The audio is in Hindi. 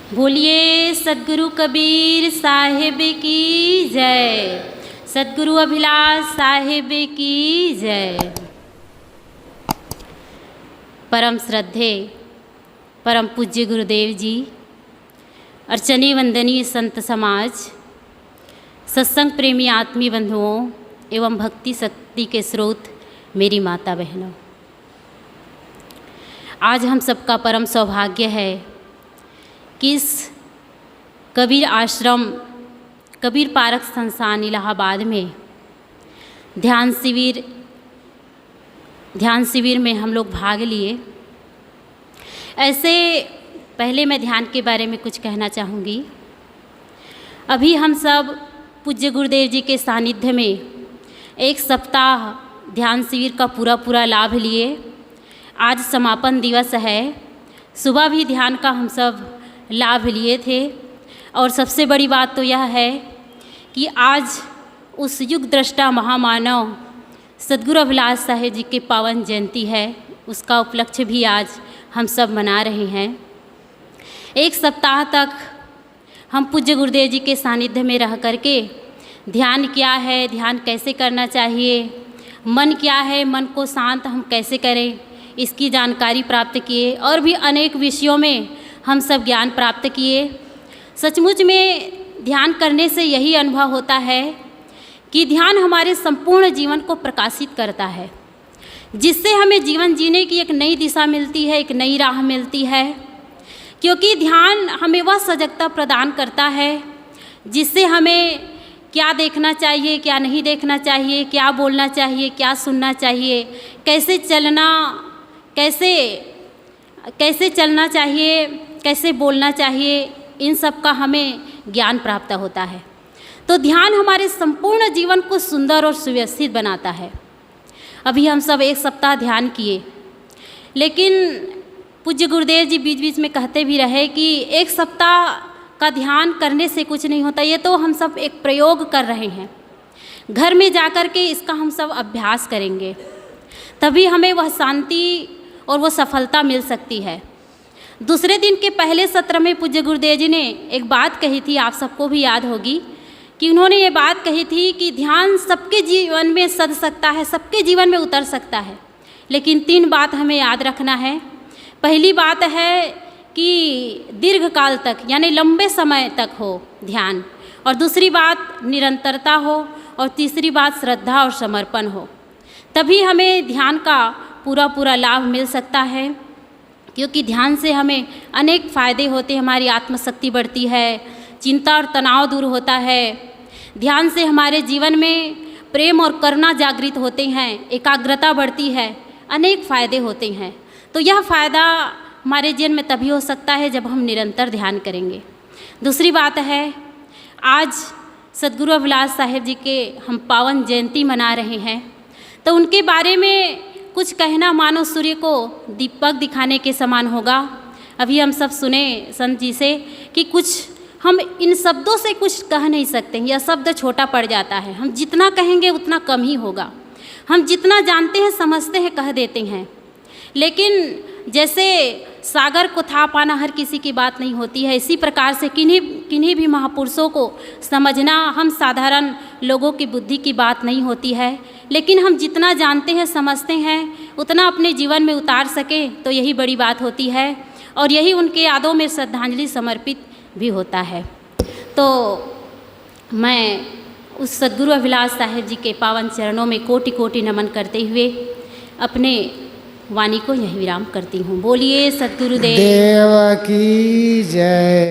बोलिए सद्गुरु कबीर साहिब की जय। सद्गुरु अभिलाष साहिब की जय। परम श्रद्धे परम पूज्य गुरुदेव जी, अर्चनीय वंदनीय संत समाज, सत्संग प्रेमी आत्मी बंधुओं एवं भक्ति शक्ति के स्रोत मेरी माता बहनों, आज हम सबका परम सौभाग्य है कि इस कबीर आश्रम कबीर पारक संस्थान इलाहाबाद में ध्यान शिविर में हम लोग भाग लिए। ऐसे पहले मैं ध्यान के बारे में कुछ कहना चाहूँगी। अभी हम सब पूज्य गुरुदेव जी के सानिध्य में एक सप्ताह ध्यान शिविर का पूरा लाभ लिए। आज समापन दिवस है। सुबह भी ध्यान का हम सब लाभ लिए थे और सबसे बड़ी बात तो यह है कि आज उस युग दृष्टा महामानव सद्गुरु अभिलाष साहिब जी के पावन जयंती है। उसका उपलक्ष्य भी आज हम सब मना रहे हैं। एक सप्ताह तक हम पूज्य गुरुदेव जी के सानिध्य में रह करके ध्यान क्या है, ध्यान कैसे करना चाहिए, मन क्या है, मन को शांत हम कैसे करें, इसकी जानकारी प्राप्त किए और भी अनेक विषयों में हम सब ज्ञान प्राप्त किए। सचमुच में ध्यान करने से यही अनुभव होता है कि ध्यान हमारे संपूर्ण जीवन को प्रकाशित करता है, जिससे हमें जीवन जीने की एक नई दिशा मिलती है, एक नई राह मिलती है। क्योंकि ध्यान हमें वह सजगता प्रदान करता है जिससे हमें क्या देखना चाहिए, क्या नहीं देखना चाहिए, क्या बोलना चाहिए, क्या सुनना चाहिए, कैसे चलना चाहिए, कैसे बोलना चाहिए, इन सब का हमें ज्ञान प्राप्त होता है। तो ध्यान हमारे संपूर्ण जीवन को सुंदर और सुव्यवस्थित बनाता है। अभी हम सब एक सप्ताह ध्यान किए, लेकिन पूज्य गुरुदेव जी बीच बीच में कहते भी रहे कि एक सप्ताह का ध्यान करने से कुछ नहीं होता। ये तो हम सब एक प्रयोग कर रहे हैं। घर में जाकर के इसका हम सब अभ्यास करेंगे, तभी हमें वह शांति और वो सफलता मिल सकती है। दूसरे दिन के पहले सत्र में पूज्य गुरुदेव जी ने एक बात कही थी, आप सबको भी याद होगी कि उन्होंने ये बात कही थी कि ध्यान सबके जीवन में सध सकता है, सबके जीवन में उतर सकता है, लेकिन 3 बात हमें याद रखना है। पहली बात है कि दीर्घ काल तक यानी लंबे समय तक हो ध्यान, और दूसरी बात निरंतरता हो, और तीसरी बात श्रद्धा और समर्पण हो। तभी हमें ध्यान का पूरा लाभ मिल सकता है। क्योंकि ध्यान से हमें अनेक फ़ायदे होते हैं। हमारी आत्मशक्ति बढ़ती है, चिंता और तनाव दूर होता है। ध्यान से हमारे जीवन में प्रेम और करुणा जागृत होते हैं, एकाग्रता बढ़ती है, अनेक फ़ायदे होते हैं। तो यह फ़ायदा हमारे जीवन में तभी हो सकता है जब हम निरंतर ध्यान करेंगे। दूसरी बात है, आज सद्गुरु अभिलाष साहिब जी के हम पावन जयंती मना रहे हैं, तो उनके बारे में कुछ कहना मानो सूर्य को दीपक दिखाने के समान होगा। अभी हम सब सुने संत जी से कि कुछ हम इन शब्दों से कुछ कह नहीं सकते, यह शब्द छोटा पड़ जाता है। हम जितना कहेंगे उतना कम ही होगा। हम जितना जानते हैं समझते हैं कह देते हैं, लेकिन जैसे सागर को था पाना हर किसी की बात नहीं होती है, इसी प्रकार से किन्हीं भी महापुरुषों को समझना हम साधारण लोगों की बुद्धि की बात नहीं होती है। लेकिन हम जितना जानते हैं समझते हैं उतना अपने जीवन में उतार सकें तो यही बड़ी बात होती है, और यही उनके यादों में श्रद्धांजलि समर्पित भी होता है। तो मैं उस सद्गुरु अभिलाष साहिब जी के पावन चरणों में कोटि नमन करते हुए अपने वाणी को यही विराम करती हूँ। बोलिए सद्गुरुदेव की जय।